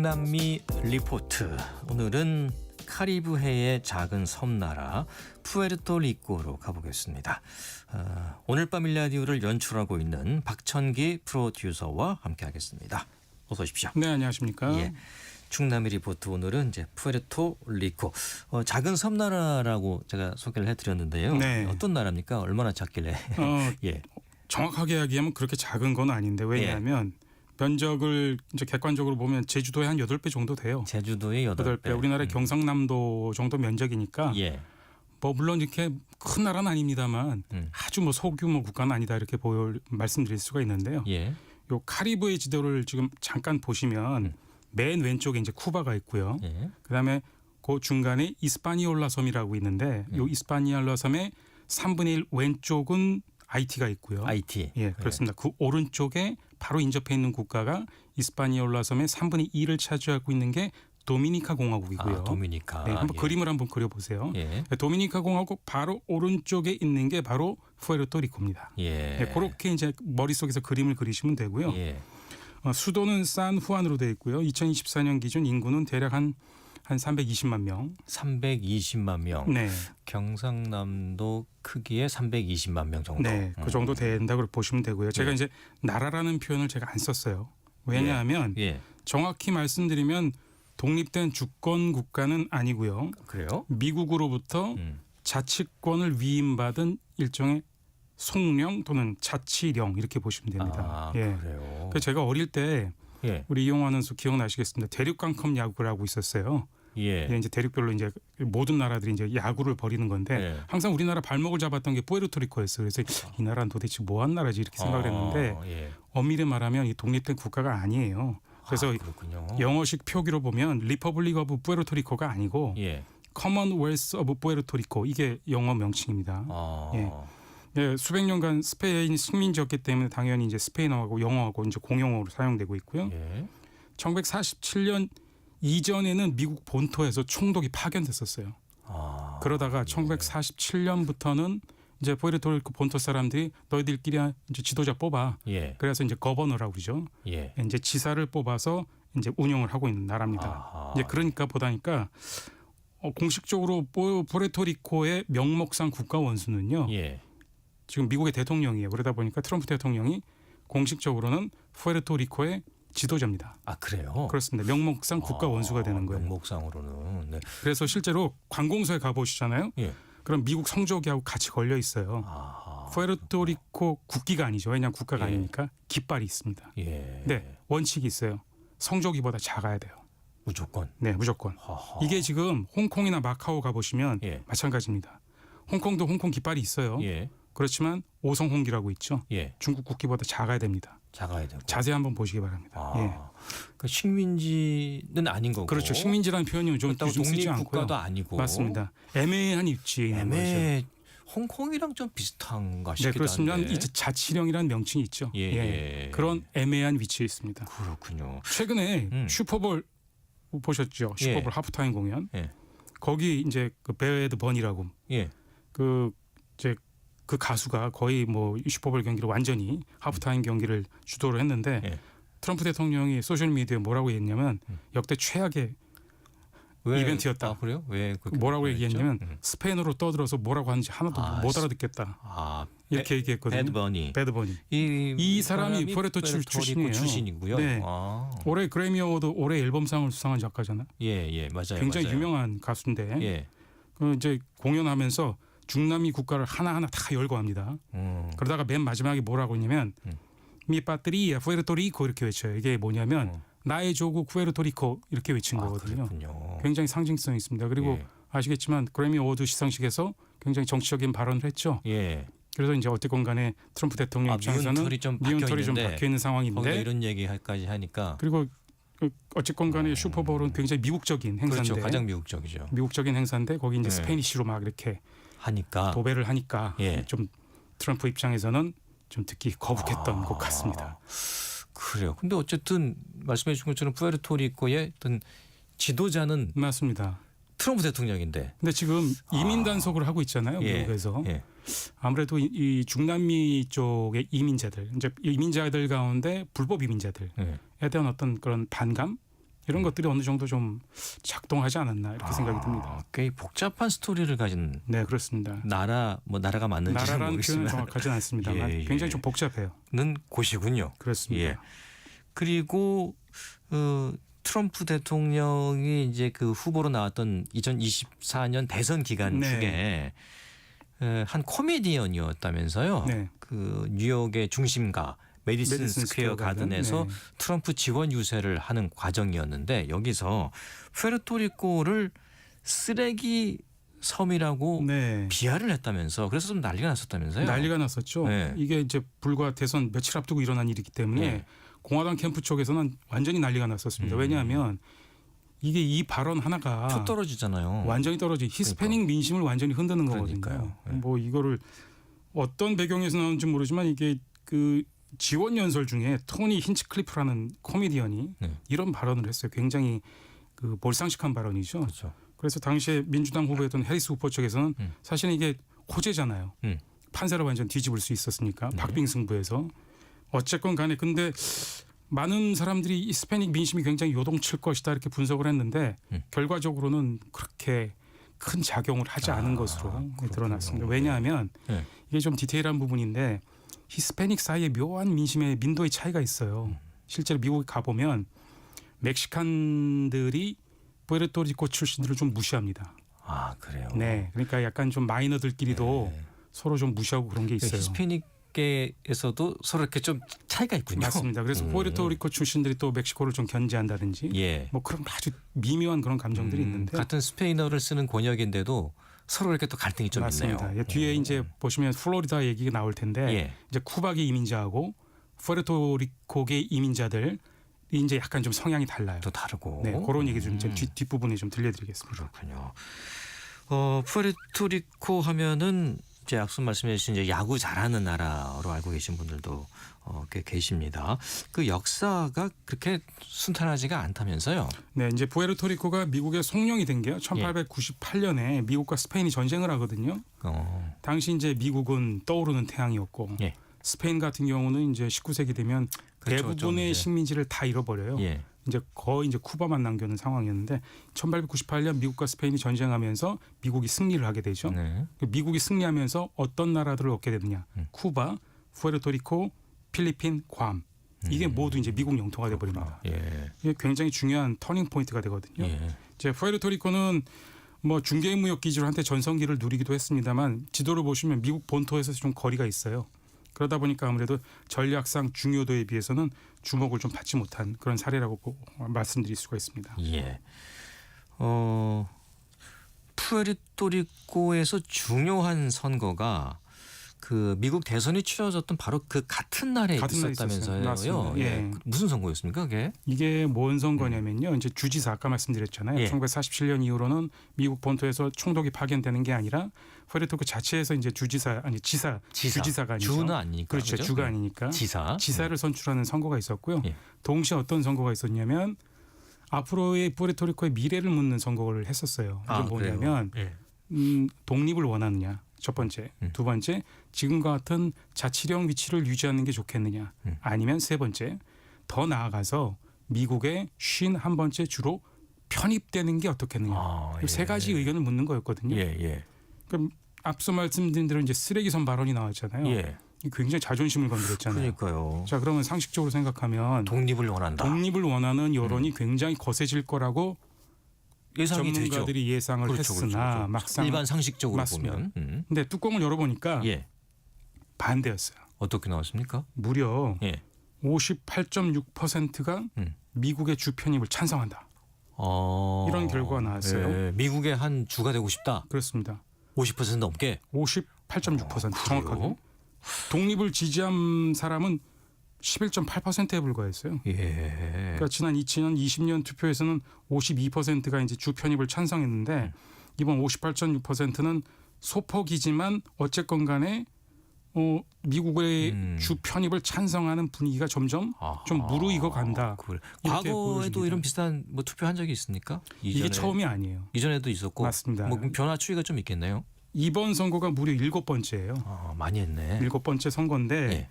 중남미 리포트. 오늘은 카리브해의 작은 섬나라 푸에르토리코로 가보겠습니다. 오늘 밤 일라디오를 연출하고 있는 박천기 프로듀서와 함께하겠습니다. 어서 오십시오. 네, 안녕하십니까. 예. 중남미 리포트 오늘은 이제 푸에르토리코 작은 섬나라라고 제가 소개를 해드렸는데요. 네. 어떤 나라입니까? 얼마나 작길래? 예. 정확하게 이야기하면 그렇게 작은 건 아닌데 왜냐하면 면적을 이제 객관적으로 보면 제주도의 한 8배 정도 돼요. 제주도의 8배. 우리나라의 경상남도 정도 면적이니까 예. 뭐 물론 이렇게 큰 나라는 아닙니다만 아주 뭐 소규모 국가는 아니다 이렇게 말씀드릴 수가 있는데요. 예. 요 카리브해 지도를 지금 잠깐 보시면 맨 왼쪽에 이제 쿠바가 있고요. 예. 그다음에 그 중간에 이스파니올라 섬이라고 있는데 요 이스파니올라 섬의 3분의 1 왼쪽은 아이티가 있고요. 아이티. 예, 그렇습니다. 그 오른쪽에 바로 인접해 있는 국가가 이스파니올라 섬의 3분의 2를 차지하고 있는 게 도미니카 공화국이고요. 아, 도미니카. 네, 한번 예. 그림을 한번 그려보세요. 예. 도미니카 공화국 바로 오른쪽에 있는 게 바로 푸에르토리코입니다. 예. 네, 그렇게 이제 머릿속에서 그림을 그리시면 되고요. 예. 수도는 산후안으로 되어 있고요. 2024년 기준 인구는 대략 한 320만 명. 320만 명. 네. 경상남도 크기의 320만 명 정도. 네, 그 정도 된다고 보시면 되고요. 제가 예. 이제 나라라는 표현을 제가 안 썼어요. 왜냐하면 예. 정확히 말씀드리면 독립된 주권 국가는 아니고요. 그래요? 미국으로부터 자치권을 위임받은 일종의 속령 또는 자치령 이렇게 보시면 됩니다. 아, 예. 그래요. 그래서 제가 어릴 때 예. 우리 이용화 아나운서 기억나시겠습니다. 대륙간컵 야구라고 있었어요. 예. 이제 대륙별로 이제 모든 나라들이 이제 야구를 벌이는 건데 예. 항상 우리나라 발목을 잡았던 게 푸에르토리코였어요. 그래서 이 나라는 도대체 뭐 한 나라지 이렇게 생각을 했는데 예. 엄밀히 말하면 이 독립된 국가가 아니에요. 그래서 그렇군요. 영어식 표기로 보면 리퍼블릭 오브 푸에르토리코가 아니고 예. 커먼웰스 오브 푸에르토리코 이게 영어 명칭입니다. 아. 예. 예, 수백 년간 스페인 식민지였기 때문에 당연히 이제 스페인어하고 영어하고 이제 공용어로 사용되고 있고요. 예. 1947년 이전에는 미국 본토에서 총독이 파견됐었어요. 아. 그러다가 1947년부터는 이제 푸에르토리코 본토 사람들이 너희들끼리 이제 지도자 뽑아. 예. 그래서 이제 거버너라고 그러죠. 예. 이제 지사를 뽑아서 이제 운영을 하고 있는 나라입니다. 아하. 이제 그러니까 보다니까 공식적으로 푸에르토리코의 명목상 국가 원수는요. 예. 지금 미국의 대통령이에요. 그러다 보니까 트럼프 대통령이 공식적으로는 푸에르토리코의 지도자입니다. 아, 그래요? 그렇습니다. 명목상 국가 원수가 되는 거예요. 명목상으로는. 네. 그래서 실제로 관공서에 가보시잖아요. 예. 그럼 미국 성조기하고 같이 걸려 있어요. 아하. 푸에르토리코 국기가 아니죠. 왜냐하면 국가가 예. 아니니까 깃발이 있습니다. 예. 네, 원칙이 있어요. 성조기보다 작아야 돼요. 무조건. 네, 무조건. 하하. 이게 지금 홍콩이나 마카오 가보시면 예. 마찬가지입니다. 홍콩도 홍콩 깃발이 있어요. 예. 그렇지만 오성홍기라고 있죠. 예. 중국 국기보다 작아야 됩니다. 작아야 되고. 자세히 한번 보시기 바랍니다. 아. 예. 그 식민지는 아닌 거고. 그렇죠. 식민지라는 표현이 좀 그렇다고 요즘 쓰지 독립 않고요. 국가도 아니고. 맞습니다. 애매한 위치에 있는 거죠. 애매 홍콩이랑 좀 비슷한가 네, 싶기도 그렇습니다. 한데. 이제 자치령이라는 명칭이 있죠. 예. 그런 애매한 위치에 있습니다. 그렇군요. 최근에 슈퍼볼 보셨죠? 슈퍼볼 예. 하프타임 공연. 예. 거기 이제 그 배드 버니라고 예. 그 이제 그 가수가 거의 뭐 슈퍼볼 경기를 완전히 하프타임 경기를 주도를 했는데 예. 트럼프 대통령이 소셜 미디어에 뭐라고 했냐면 역대 최악의 이벤트였다. 아, 그래요? 왜 그렇게 뭐라고 그랬죠? 얘기했냐면 스페인어로 떠들어서 뭐라고 하는지 하나도 아, 못 알아듣겠다. 아, 이렇게 얘기했거든요. 배드버니. 배드버니. 이 이 사람이 푸에르토 출신이에요. 출신이고요. 네. 아. 올해 그래미 어워드 올해 앨범상을 수상한 작가잖아요. 예, 맞아요. 굉장히 맞아요. 유명한 가수인데 예. 그 이제 공연하면서 중남미 국가를 하나하나 다 열거합니다. 그러다가 맨 마지막에 뭐라고 했냐면 미 파트리아 푸에르토리코 이렇게 외쳐요. 이게 뭐냐면 나의 조국 푸에르토리코 이렇게 외친 거거든요. 그렇군요. 굉장히 상징성이 있습니다. 그리고 예. 아시겠지만 그래미 어워드 시상식에서 굉장히 정치적인 발언을 했죠. 예. 그래서 이제 어쨌건 간에 트럼프 대통령 입장에서는 미운털이 좀 미운털이 좀 박혀 있는 거기다 상황인데 이런 얘기까지 하니까 그리고 어쨌건 간에 슈퍼볼은 굉장히 미국적인 행사인데 그렇죠. 가장 미국적이죠. 미국적인 행사인데 거기 이제 네. 스페니쉬로 막 이렇게 하니까 도배를 하니까 예. 좀 트럼프 입장에서는 좀 듣기 거북했던 것 같습니다. 그래요. 근데 어쨌든 말씀해 주신 것처럼 푸에르토리코의 어떤 지도자는 맞습니다. 트럼프 대통령인데. 근데 지금 이민 단속을 하고 있잖아요. 예. 미국에서. 예. 아무래도 이 중남미 쪽의 이민자들, 이제 이민자들 가운데 불법 이민자들에 예. 대한 어떤 그런 반감 이런 것들이 어느 정도 좀 작동하지 않았나 이렇게 생각이 듭니다. 꽤 복잡한 스토리를 가진 네, 그렇습니다. 나라가 맞는지는 나라라는 표현은 모르겠지만 정확하지는 않습니다만 예, 예. 굉장히 좀 복잡해요. 는 곳이군요. 그렇습니다. 예. 그리고 트럼프 대통령이 이제 그 후보로 나왔던 2024년 대선 기간 네. 중에 한 코미디언이었다면서요. 네. 그 뉴욕의 중심가 메디슨 스퀘어 가든에서 네. 트럼프 지원 유세를 하는 과정이었는데 여기서 푸에르토리코를 쓰레기 섬이라고 네. 비하를 했다면서 그래서 좀 난리가 났었다면서요. 난리가 났었죠. 네. 이게 이제 불과 대선 며칠 앞두고 일어난 일이기 때문에 네. 공화당 캠프 쪽에서는 완전히 난리가 났었습니다. 왜냐하면 이게 이 발언 하나가 표 떨어지잖아요. 완전히 떨어진 히스패닉 민심을 완전히 흔드는 거거든요. 그러니까요. 네. 뭐 이거를 어떤 배경에서 나오는지 모르지만 이게 그 지원 연설 중에 토니 힌치클리프라는 코미디언이 네. 이런 발언을 했어요. 굉장히 그 몰상식한 발언이죠. 그렇죠. 그래서 당시에 민주당 후보였던 해리스 후보 쪽에서는 사실은 이게 호재잖아요. 판세를 완전 뒤집을 수 있었으니까 네. 박빙승부에서 어쨌건 간에 근데 많은 사람들이 이 스패닉 민심이 굉장히 요동칠 것이다 이렇게 분석을 했는데 결과적으로는 그렇게 큰 작용을 하지 않은 것으로 그렇군요. 드러났습니다. 왜냐하면 네. 이게 좀 디테일한 부분인데 히스패닉 사이에 묘한 민심의 민도의 차이가 있어요. 실제로 미국에 가보면 멕시칸들이 푸에르토리코 출신들을 좀 무시합니다. 아 그래요. 네, 그러니까 약간 좀 마이너들끼리도 네. 서로 좀 무시하고 그런 게 있어요. 히스패닉계에서도 서로 이렇게 좀 차이가 있군요. 맞습니다. 그래서 푸에르토리코 출신들이 또 멕시코를 좀 견제한다든지 예. 뭐 그런 아주 미묘한 그런 감정들이 있는데 같은 스페인어를 쓰는 권역인데도 서로 이렇게 또 갈등이 좀 맞습니다. 있네요. 예, 뒤에 이제 보시면 플로리다 얘기가 나올 텐데 예. 이제 쿠바계 이민자하고 푸에르토리코계 이민자들이 이제 약간 좀 성향이 달라요. 또 다르고. 네, 그런 얘기 좀 이제 뒷부분에 좀 들려드리겠습니다. 그렇군요. 푸에르토리코 하면은 이제 앞서 말씀해 주신 이제 야구 잘하는 나라로 알고 계신 분들도 꽤 계십니다. 그 역사가 그렇게 순탄하지가 않다면서요? 네, 이제 푸에르토리코가 미국의 속령이 된 게요. 예. 1898년에 미국과 스페인이 전쟁을 하거든요. 당시 이제 미국은 떠오르는 태양이었고 예. 스페인 같은 경우는 이제 19세기 되면 그렇죠, 좀 대부분의 이제. 식민지를 다 잃어버려요. 예. 이제 거의 이제 쿠바만 남겨놓은 상황이었는데 1898년 미국과 스페인이 전쟁하면서 미국이 승리를 하게 되죠. 네. 미국이 승리하면서 어떤 나라들을 얻게 되느냐? 쿠바, 푸에르토리코, 필리핀, 괌. 이게 모두 이제 미국 영토가 돼 버립니다. 예. 이게 굉장히 중요한 터닝 포인트가 되거든요. 예. 이제 푸에르토리코는 뭐 중개무역 기지로 한때 전성기를 누리기도 했습니다만 지도를 보시면 미국 본토에서 좀 거리가 있어요. 그러다 보니까 아무래도 전략상 중요도에 비해서는 주목을 좀 받지 못한 그런 사례라고 말씀드릴 수가 있습니다. 예. 푸에르토리코에서 중요한 선거가 그 미국 대선이 치러졌던 바로 그 같은 날에 같은 날에 있었다면서요. 있었어요. 맞습니다. 예. 무슨 선거였습니까, 그게? 이게 뭔 선거냐면요. 이제 주지사 아까 말씀드렸잖아요. 예. 1947년 이후로는 미국 본토에서 총독이 파견되는 게 아니라 푸에르토리코 자체에서 이제 주지사가 아니죠. 주는 아니니까. 그렇죠. 그죠? 주가 아니니까. 지사를 선출하는 선거가 있었고요. 예. 동시에 어떤 선거가 있었냐면 앞으로의 푸에르토리코의 미래를 묻는 선거를 했었어요. 이게 뭐냐면 예. 독립을 원하느냐. 첫 번째. 두 번째, 지금과 같은 자치령 위치를 유지하는 게 좋겠느냐. 아니면 세 번째, 더 나아가서 미국의 51번째 주로 편입되는 게 어떻겠느냐. 예. 세 가지 의견을 묻는 거였거든요. 예, 예. 그럼 앞서 말씀드린 대로 이제 쓰레기선 발언이 나왔잖아요. 예. 이게 굉장히 자존심을 건드렸잖아요. 그러니까요. 자, 그러면 상식적으로 생각하면 독립을 원한다. 독립을 원하는 여론이 굉장히 거세질 거라고 예상이 전문가들이 되죠. 예상을 그렇죠, 했으나 그렇죠. 막상 일반 상식적으로 맞습니다. 보면. 근데 뚜껑을 열어보니까 예. 반대였어요. 어떻게 나왔습니까? 무려 예. 58.6%가 미국의 주 편입을 찬성한다. 이런 결과가 나왔어요. 예. 미국의 한 주가 되고 싶다. 그렇습니다. 50% 넘게. 58.6% 정확하게. 독립을 지지한 사람은 11.8%에 불과했어요. 예. 그러니까 지난 2020년 투표에서는 52%가 이제 주 편입을 찬성했는데 이번 58.6%는 소폭이지만 어쨌건 간에 미국의 주 편입을 찬성하는 분위기가 점점 좀 무르익어 간다. 그래. 이렇게 과거에도 보여집니다. 이런 비슷한 뭐 투표한 적이 있습니까? 이게 처음이 아니에요. 이전에도 있었고. 맞습니다. 뭐 변화 추이가 좀 있겠네요. 이번 선거가 무려 7번째예요. 많이 했네. 7번째 선거인데 예.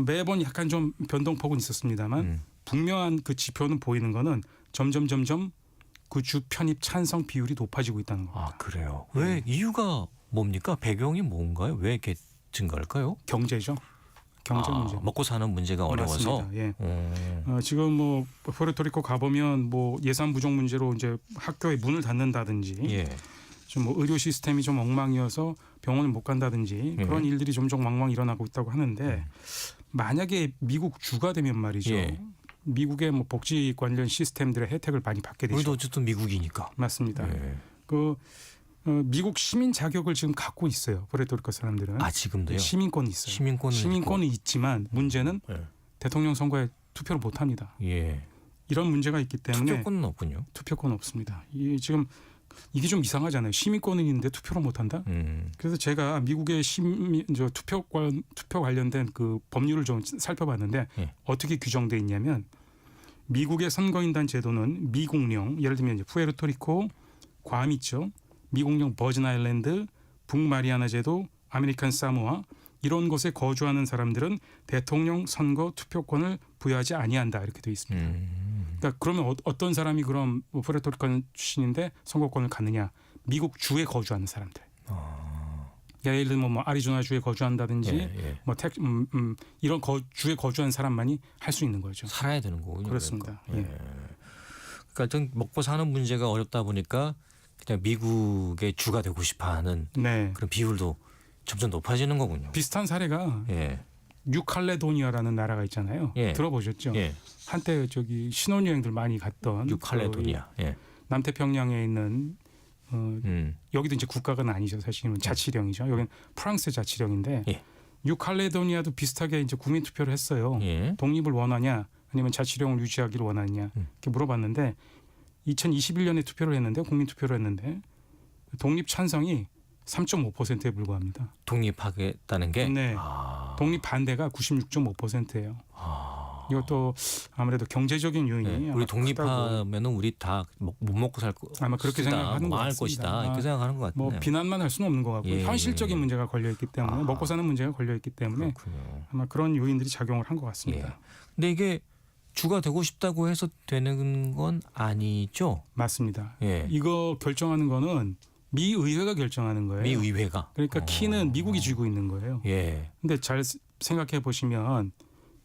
매번 약간 좀 변동폭은 있었습니다만 분명한 그 지표는 보이는 거는 점점 그 주 편입 찬성 비율이 높아지고 있다는 겁니다. 아 그래요. 왜 이유가 뭡니까? 배경이 뭔가요? 왜 이렇게 증가할까요? 경제죠. 경제 문제. 먹고 사는 문제가 어려워서. 맞습니다. 예. 지금 뭐 푸에르토리코 가보면 뭐 예산 부족 문제로 이제 학교에 문을 닫는다든지, 예. 좀 뭐 의료 시스템이 좀 엉망이어서 병원을 못 간다든지 그런 일들이 점점 왕왕 일어나고 있다고 하는데 만약에 미국 주가 되면 말이죠. 예. 미국의 뭐 복지 관련 시스템들의 혜택을 많이 받게 되죠. 우리도 어쨌든 미국이니까. 맞습니다. 예. 미국 시민 자격을 지금 갖고 있어요. 푸에르토리코 사람들은. 아 지금도요? 시민권이 있어요. 시민권은 있지만 문제는 예. 대통령 선거에 투표를 못 합니다. 예. 이런 문제가 있기 때문에 투표권은 없군요. 투표권 없습니다. 지금 이게 좀 이상하잖아요. 시민권은 있는데 투표를 못 한다. 그래서 제가 미국의 투표 관련된 그 법률을 좀 살펴봤는데 예. 어떻게 규정돼 있냐면 미국의 선거인단 제도는 미국령, 예를 들면 이제 푸에르토리코, 괌 있죠. 미국령 버진 아일랜드, 북마리아나 제도, 아메리칸 사모아 이런 곳에 거주하는 사람들은 대통령 선거 투표권을 부여하지 아니한다 이렇게 되어 있습니다. 그러니까 그러면 어떤 사람이 그럼 푸에르토리코 출신인데 선거권을 갖느냐? 미국 주에 거주하는 사람들. 예를 들면 뭐 아리조나 주에 거주한다든지 예. 뭐 이런 주에 거주한 사람만이 할 수 있는 거죠. 살아야 되는 거군요. 그렇습니다. 그러니까. 예. 그러니까 좀 먹고 사는 문제가 어렵다 보니까 그냥 미국의 주가 되고 싶어하는 네. 그런 비율도 점점 높아지는 거군요. 비슷한 사례가 예. 뉴칼레도니아라는 나라가 있잖아요. 예. 들어보셨죠? 예. 한때 저기 신혼여행들 많이 갔던 뉴칼레도니아. 예. 남태평양에 있는 여기도 이제 국가가 아니죠. 사실은 자치령이죠. 여기는 프랑스 자치령인데 예. 뉴칼레도니아도 비슷하게 이제 국민 투표를 했어요. 예. 독립을 원하냐 아니면 자치령을 유지하기를 원하느냐 이렇게 물어봤는데 2021년에 투표를 했는데 국민 투표를 했는데 독립 찬성이 3.5%에 불과합니다. 독립하겠다는 게. 네. 독립 반대가 96.5%예요. 이것도 아무래도 경제적인 요인이 네. 우리 독립하면은 우리 다 못 먹고 살 거. 아마 그렇게 생각하는 것 망할 같습니다. 것이다. 이렇게 생각하는 것 같네요. 뭐 비난만 할 수는 없는 것 같고 예. 현실적인 문제가 걸려 있기 때문에 먹고 사는 문제가 걸려 있기 때문에 그렇군요. 아마 그런 요인들이 작용을 한 것 예. 같습니다. 근데 이게 주가 되고 싶다고 해서 되는 건 아니죠? 맞습니다. 예. 이거 결정하는 거는 미 의회가 결정하는 거예요. 미 의회가. 그러니까 키는 미국이 쥐고 있는 거예요. 예. 근데 잘 생각해 보시면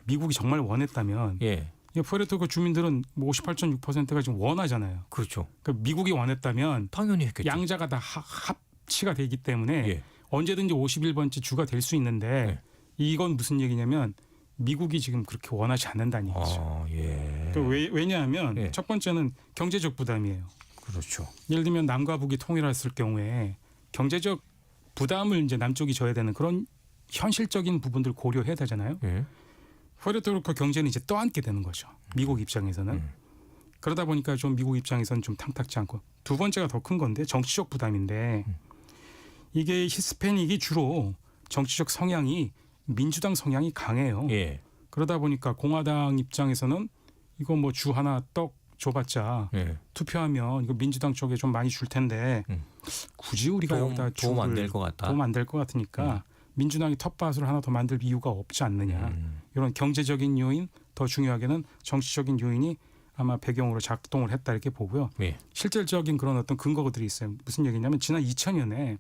미국이 정말 원했다면 예. 푸에르토리코 주민들은 뭐 58.6%가 지금 원하잖아요. 그렇죠. 그러니까 미국이 원했다면 당연히 했겠죠. 양자가 다 합치가 되기 때문에 예. 언제든지 51번째 주가 될 수 있는데 예. 이건 무슨 얘기냐면 미국이 지금 그렇게 원하지 않는다는 얘기죠. 예. 그러니까 왜냐하면 예. 첫 번째는 경제적 부담이에요. 그렇죠. 예를 들면 남과 북이 통일했을 경우에 경제적 부담을 이제 남쪽이 져야 되는 그런 현실적인 부분들 고려해야 되잖아요. 예. 푸에르토리코 경제는 이제 떠안게 되는 거죠. 미국 입장에서는. 그러다 보니까 좀 미국 입장에서는 좀 탕탁지 않고 두 번째가 더 큰 건데 정치적 부담인데 이게 히스패닉이 주로 정치적 성향이 민주당 성향이 강해요. 예. 그러다 보니까 공화당 입장에서는 이거 뭐 주 하나 떡 줘봤자 예. 투표하면 이거 민주당 쪽에 좀 많이 줄 텐데 굳이 우리가 여기다 도움 안 될 것 같다. 도움 안 될 것 같으니까 민주당이 텃밭을 하나 더 만들 이유가 없지 않느냐. 이런 경제적인 요인 더 중요하게는 정치적인 요인이 아마 배경으로 작동을 했다 이렇게 보고요. 예. 실질적인 그런 어떤 근거들이 있어요. 무슨 얘기냐면 지난 2000년에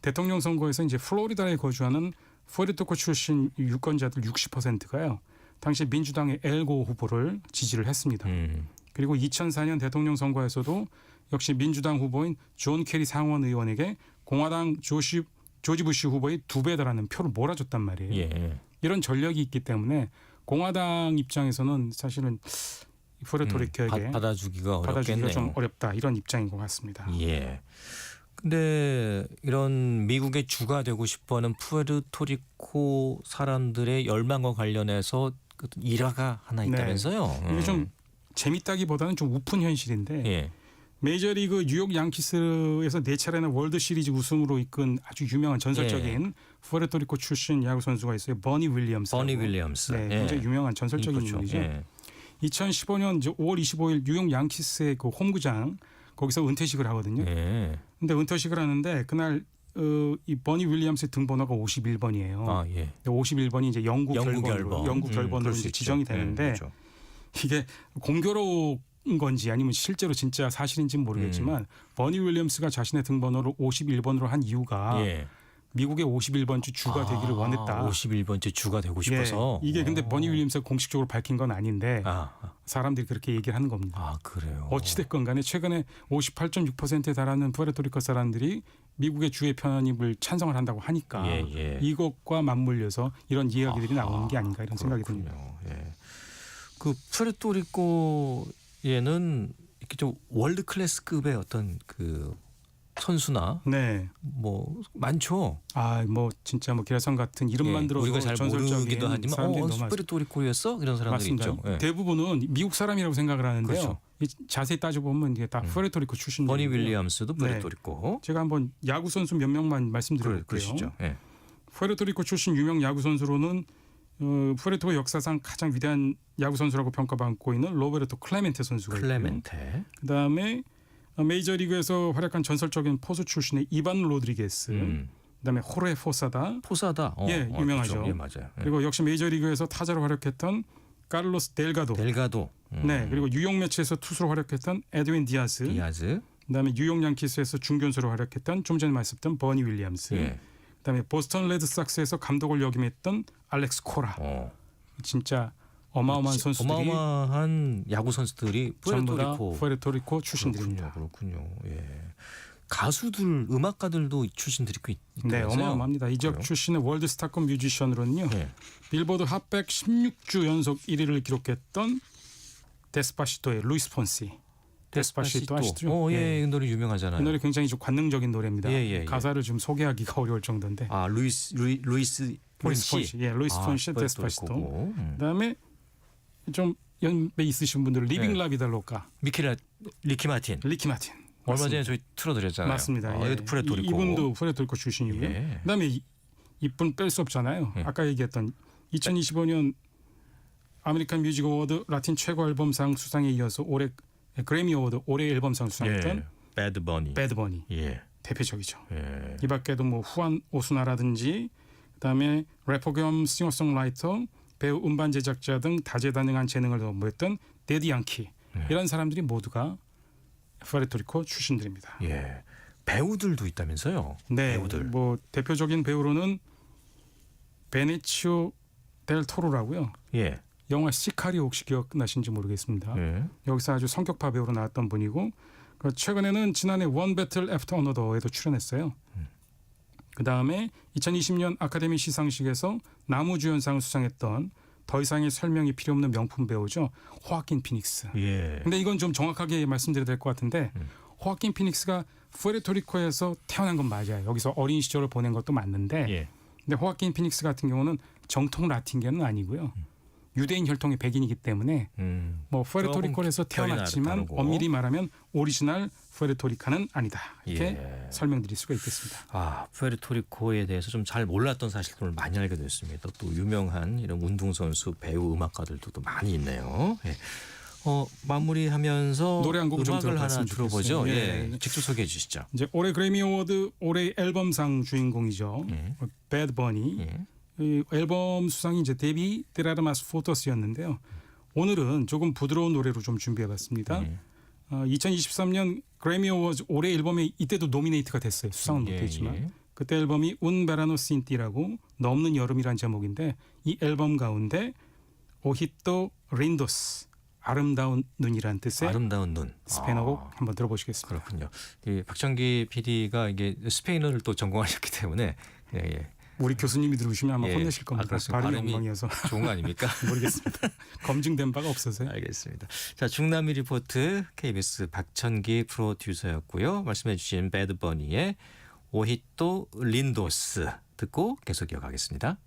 대통령 선거에서 이제 플로리다에 거주하는 푸에르토리코 출신 유권자들 60%가요. 당시 민주당의 엘고 후보를 지지를 했습니다. 그리고 2004년 대통령 선거에서도 역시 민주당 후보인 존 케리 상원 의원에게 공화당 조지 부시 후보의 2배 달하는 표를 몰아줬단 말이에요. 예. 이런 전력이 있기 때문에 공화당 입장에서는 사실은 푸에르토리코에게 받아주기가 어렵겠네요. 좀 어렵다 이런 입장인 것 같습니다. 예. 근데 이런 미국의 주가 되고 싶어하는 푸에르토리코 사람들의 열망과 관련해서 일화가 하나 있다면서요? 이게 좀 재밌다기보다는 좀 우픈 현실인데 예. 메이저리그 뉴욕 양키스에서 4차례나 월드 시리즈 우승으로 이끈 아주 유명한 전설적인 푸에르토리코 출신 야구 선수가 있어요. 버니 윌리엄스. 버니 윌리엄스. 네, 굉장히 유명한 전설적인 그렇죠. 인물이죠. 예. 2015년 이제 5월 25일 뉴욕 양키스의 그 홈구장 거기서 은퇴식을 하거든요. 예. 근데 은퇴식을 하는데 그날 이 버니 윌리엄스의 등번호가 51번이에요. 아, 예. 51번이 이제 영구 결번으로 그럴 수 이제 있죠. 지정이 되는데 그렇죠. 이게 공교로운 건지 아니면 실제로 진짜 사실인지는 모르겠지만 버니 윌리엄스가 자신의 등번호를 51번으로 한 이유가 예. 미국의 51번째 주가 되기를 원했다. 51번째 주가 되고 싶어서. 예, 이게 근데 버니 윌리엄스가 공식적으로 밝힌 건 아닌데 아, 사람들이 그렇게 얘기를 하는 겁니다. 아 그래요. 어찌됐건 간에 최근에 58.6%에 달하는 푸에르토리코 사람들이 미국의 주의 편입을 찬성을 한다고 하니까 예, 예. 이것과 맞물려서 이런 이야기들이 나오는 게 아닌가 이런 생각이 그렇군요. 듭니다. 예. 그 푸에르토리코에는 이렇게 좀 월드 클래스급의 어떤 그 선수나 네. 뭐 많죠. 아, 뭐 진짜 뭐 기라성 같은 이름만 예, 들어도 우리가 잘 전설적인 모르기도 하지만 사람들이 너무 많습니다. 푸에르토리코였어 이런 사람들이 맞습니다. 있죠. 예. 대부분은 미국 사람이라고 생각을 하는데요. 그렇죠. 이 자세히 따져보면 이게 다 푸에르토리코 출신들. 버니 윌리엄스도 푸에르토리코. 제가 한번 야구 선수 몇 명만 말씀드려볼게요. 그러시죠. 예. 푸에르토리코 출신 유명 야구 선수로는 푸에르토리코 역사상 가장 위대한 야구 선수라고 평가받고 있는 로베르토 클레멘테 선수가 있고요. 클레멘테. 그다음에 메이저리그에서 활약한 전설적인 포수 출신의 이반 로드리게스. 그다음에 호레 포사다. 포사다. 예, 유명하죠. 그렇죠. 예, 맞아요. 예. 그리고 역시 메이저리그에서 타자로 활약했던 카를로스 델가도. 델가도. 네, 그리고 뉴욕 매치에서 투수로 활약했던 에드윈 디아스. 그다음에 뉴욕 양키스에서 중견수로 활약했던 좀 전에 말씀드렸던 버니 윌리엄스. 예. 그다음에 보스턴 레드삭스에서 감독을 역임했던 알렉스 코라. 진짜 어마어마한 선수들이 어마어마한 야구 선수들이 전부 다 푸에르토리코. 푸에르토리코 출신들입니다. 그렇군요. 예. 가수들, 음악가들도 출신들이 꽤 네, 있다면서요? 어마어마합니다. 이 지역 그래요? 출신의 월드 스타급 뮤지션으로는요. 예. 빌보드 핫백 16주 연속 1위를 기록했던 데스파시토의 루이스 폰시. 데스파시토 아시죠? 예, 이 노래 유명하잖아요. 이 노래 굉장히 좀 관능적인 노래입니다. 예. 가사를 좀 소개하기가 어려울 정도인데. 아, 루이스 폰시. 예, 루이스 폰시 데스파시토. 푸에르토리코고. 그다음에 좀 연배 있으신 분들은 리빙 네. 라비다 로카. 리키 마틴. 리키 마틴. 얼마 전에 저희 틀어드렸잖아요. 맞습니다. 예. 이것도 푸에르토리코. 이분도 푸에르토리코 출신이고요. 예. 그다음에 이분 뺄 수 없잖아요. 예. 아까 얘기했던 2025년 아메리칸 뮤직 어워드 라틴 최고 앨범상 수상에 이어서 올해 그래미 어워드 올해 앨범상 수상했던 배드 버니. 배드 버니 예. 대표적이죠. 예. 이 밖에도 뭐 후안 오수나라든지 그다음에 래퍼 겸 싱어송라이터, 배우, 음반 제작자 등 다재다능한 재능을 돋보였던 데디 양키 이런 사람들이 모두가 푸에르토리코 출신들입니다. 예. 배우들도 있다면서요? 네, 배우들. 뭐 대표적인 배우로는 베네치오 델 토로라고요. 예. 영화 시카리오 혹시 기억나신지 모르겠습니다. 예. 여기서 아주 성격파 배우로 나왔던 분이고 최근에는 지난해 원 배틀 애프터 어너더에도 출연했어요. 그다음에 2020년 아카데미 시상식에서 나무주연상을 수상했던 더 이상의 설명이 필요 없는 명품 배우죠. 호아킨 피닉스. 예. 근데 이건 좀 정확하게 말씀드려야 될 것 같은데 호아킨 피닉스가 푸에르토리코에서 태어난 건 맞아요. 여기서 어린 시절을 보낸 것도 맞는데 예. 근데 호아킨 피닉스 같은 경우는 정통 라틴계는 아니고요. 유대인 혈통의 백인이기 때문에 뭐 푸에르토리코에서 조금 결이 태어났지만 다르고. 엄밀히 말하면 오리지널 푸에르토리카는 아니다. 이렇게 예. 설명드릴 수가 있겠습니다. 아, 푸에르토리코에 대해서 좀 잘 몰랐던 사실들을 많이 알게 됐습니다. 또 유명한 이런 운동선수, 배우, 음악가들도 또 많이 있네요. 예. 마무리하면서 노래 한 곡 좀 음악을 하나 들어봤으면 들어보죠. 좋겠어요. 예. 예. 직접 소개해 주시죠. 이제 올해 그래미 어워드 올해 앨범상 주인공이죠. 배드 버니. 예. 이 앨범 수상이 이제 데비 데라르마스 포터스였는데요. 오늘은 조금 부드러운 노래로 좀 준비해봤습니다. 2023년 그래미 어워즈 올해 앨범에 이때도 노미네이트가 됐어요. 수상은 못했지만 그때 앨범이 Un Verano Sin Ti라고 넘는 여름이란 제목인데 이 앨범 가운데 오히토 린도스 아름다운 눈이란 뜻의 아름다운 눈. 스페인어곡 한번 들어보시겠습니다. 그렇군요. 이 박찬기 PD가 이게 스페인어를 또 전공하셨기 때문에 예. 우리 교수님이 들으시면 아마 예. 혼내실 겁니다. 그렇습니다. 발음이 엉망이어서 좋은 거 아닙니까? 모르겠습니다. 검증된 바가 없어서요. 알겠습니다. 자, 중남미 리포트 KBS 박찬기 프로듀서였고요. 말씀해 주신 배드 버니의 오히토 린도스 듣고 계속 이어가겠습니다.